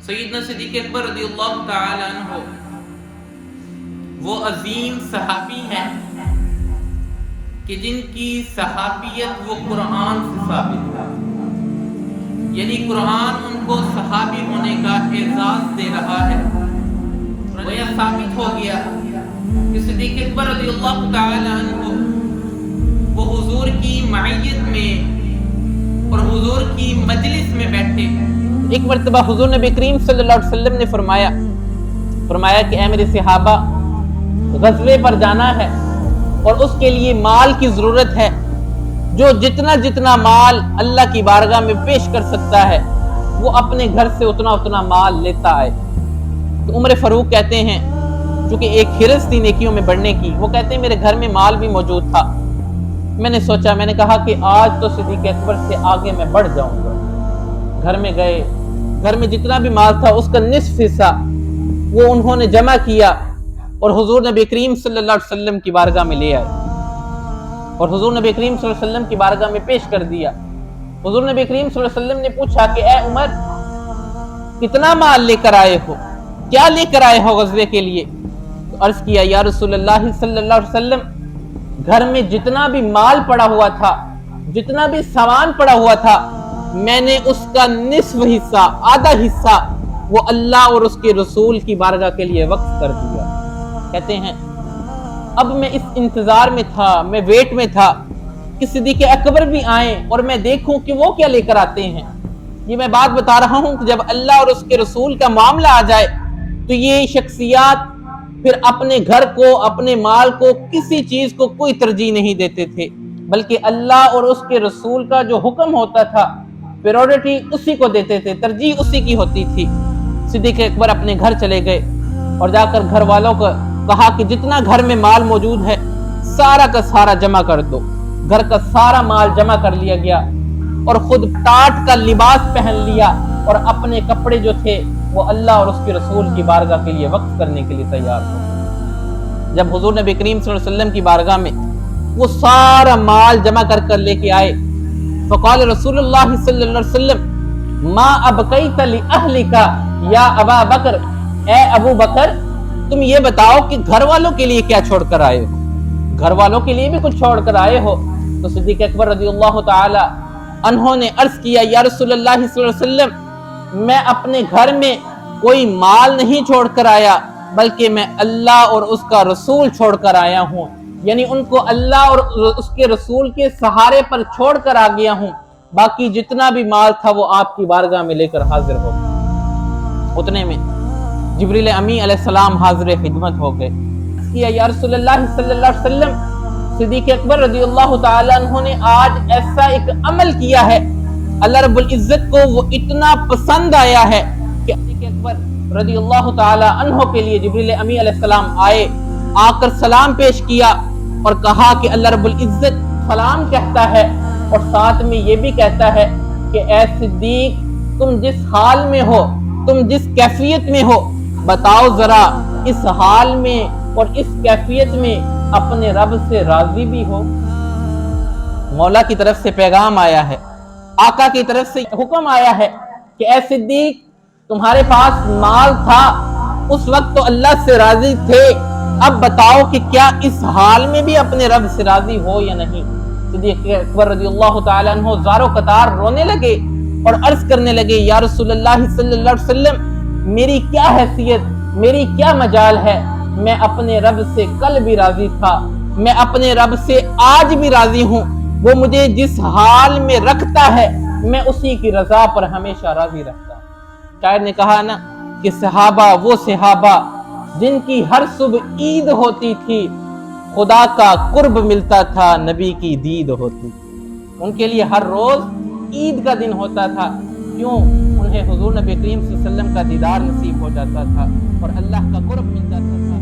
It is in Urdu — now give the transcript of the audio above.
سیدنا صدیق اکبر رضی اللہ تعالی عنہ وہ عظیم صحابی ہیں کہ جن کی صحابیت وہ قرآن سے ثابت ہے، یعنی قرآن ان کو صحابی ہونے کا اعزاز دے رہا ہے۔ وہ یہ ثابت ہو گیا کہ صدیق اکبر رضی اللہ تعالی عنہ وہ حضور کی معیت میں اور حضور کی مجلس میں بیٹھے۔ ایک مرتبہ حضور نبی کریم صلی اللہ علیہ وسلم نے فرمایا کہ اے میرے صحابہ، غزوے پر جانا ہے اور اس کے لیے مال کی ضرورت ہے، جو جتنا مال اللہ کی بارگاہ میں پیش کر سکتا ہے وہ اپنے گھر سے اتنا مال لیتا آئے۔ تو عمر فاروق کہتے ہیں، چونکہ ایک حرص تھی نیکیوں میں بڑھنے کی، وہ کہتے ہیں میرے گھر میں مال بھی موجود تھا۔ میں نے کہا کہ آج تو صدیق اکبر سے آگے میں بڑھ جاؤں گا۔ گھر میں گئے، گھر میں جتنا بھی مال تھا اس کا نصف حصہ وہ انہوں نے جمع کیا اور حضور نبی کریم صلی اللہ علیہ وسلم کی بارگاہ میں لے آئے اور حضور نبی کریم صلی اللہ علیہ وسلم کی بارگاہ میں پیش کر دیا۔ حضور نبی کریم صلی اللہ علیہ وسلم نے پوچھا کہ اے عمر، کتنا مال لے کر آئے ہو، کیا لے کر آئے ہو غزوے کے لیے؟ تو عرض کیا یا رسول اللہ صلی اللہ علیہ وسلم، گھر میں جتنا بھی مال پڑا ہوا تھا، جتنا بھی سامان پڑا ہوا تھا، میں نے اس کا نصف حصہ، آدھا حصہ وہ اللہ اور اس کے رسول کی بارگاہ کے لیے وقف کر دیا۔ کہتے ہیں اب میں اس انتظار میں تھا، میں ویٹ میں تھا کہ صدیق اکبر بھی آئیں اور میں دیکھوں کہ وہ کیا لے کر آتے ہیں۔ یہ میں بات بتا رہا ہوں کہ جب اللہ اور اس کے رسول کا معاملہ آ جائے تو یہ شخصیات پھر اپنے گھر کو، اپنے مال کو، کسی چیز کو کوئی ترجیح نہیں دیتے تھے، بلکہ اللہ اور اس کے رسول کا جو حکم ہوتا تھا پریورٹی اسی کو دیتے تھے، ترجیح اسی کی ہوتی تھی۔ صدیق اکبر اپنے گھر چلے گئے اور جا کر گھر والوں کو کہا کہ جتنا گھر میں مال موجود ہے سارا کا سارا جمع کر دو۔ گھر کا سارا مال جمع کر لیا گیا اور خود ٹاٹ کا لباس پہن لیا اور اپنے کپڑے جو تھے وہ اللہ اور اس کے رسول کی بارگاہ کے لیے وقف کرنے کے لیے تیار ہو۔ جب حضور نبی کریم صلی اللہ علیہ وسلم کی بارگاہ میں وہ سارا مال جمع کر لے کے آئے، فقال رسول اللہ صلی اللہ علیہ وسلم ما ابقیت لأہلک یا ابا بکر، اے ابو بکر تم یہ بتاؤ کہ گھر والوں کے لیے کیا چھوڑ کر آئے ہو، گھر والوں کے لیے بھی کچھ چھوڑ کر آئے ہو؟ تو صدیق اکبر رضی اللہ تعالی عنہ نے عرض کیا یا رسول اللہ صلی اللہ علیہ وسلم، میں اپنے گھر میں کوئی مال نہیں چھوڑ کر آیا، بلکہ میں اللہ اور اس کا رسول چھوڑ کر آیا ہوں، یعنی ان کو اللہ اور اس کے رسول کے سہارے پر چھوڑ کر آ گیا ہوں، باقی جتنا بھی مال تھا وہ آپ کی بارگاہ میں لے کر حاضر ہو۔ اتنے میں جبریل امی علیہ السلام حاضر خدمت ہو گئے۔ یا رسول اللہ صلی اللہ علیہ وسلم، صدیق اکبر رضی اللہ تعالی عنہ نے آج ایسا ایک عمل کیا ہے، اللہ رب العزت کو وہ اتنا پسند آیا ہے کہ صدیق اکبر رضی اللہ تعالی عنہ کے لیے جبریل امی علیہ السلام آئے، آ کر سلام پیش کیا اور کہا کہ اللہ رب العزت سلام کہتا ہے اور ساتھ میں یہ بھی کہتا ہے کہ اے صدیق، تم جس حال میں ہو، تم جس کیفیت میں ہو، بتاؤ ذرا اس حال میں اور اس کیفیت میں اپنے رب سے راضی بھی ہو؟ مولا کی طرف سے پیغام آیا ہے، آقا کی طرف سے حکم آیا ہے کہ اے صدیق، تمہارے پاس مال تھا، اس وقت تو اللہ سے راضی تھے، اب بتاؤ کہ کیا اس حال میں بھی اپنے رب سے راضی ہو یا نہیں؟ صدیق اکبر رضی اللہ تعالی عنہ زارو قطار رونے لگے اور عرض کرنے لگے یا رسول اللہ صلی اللہ علیہ وسلم، میری کیا حیثیت، میری کیا مجال ہے، میں اپنے رب سے کل بھی راضی تھا، میں اپنے رب سے آج بھی راضی ہوں، وہ مجھے جس حال میں رکھتا ہے میں اسی کی رضا پر ہمیشہ راضی رکھتا ہوں۔ شاعر نے کہا نا کہ صحابہ وہ صحابہ جن کی ہر صبح عید ہوتی تھی، خدا کا قرب ملتا تھا، نبی کی دید ہوتی تھی۔ ان کے لیے ہر روز عید کا دن ہوتا تھا، کیوں؟ انہیں حضور نبی کریم صلی اللہ علیہ وسلم کا دیدار نصیب ہو جاتا تھا اور اللہ کا قرب مل جاتا تھا۔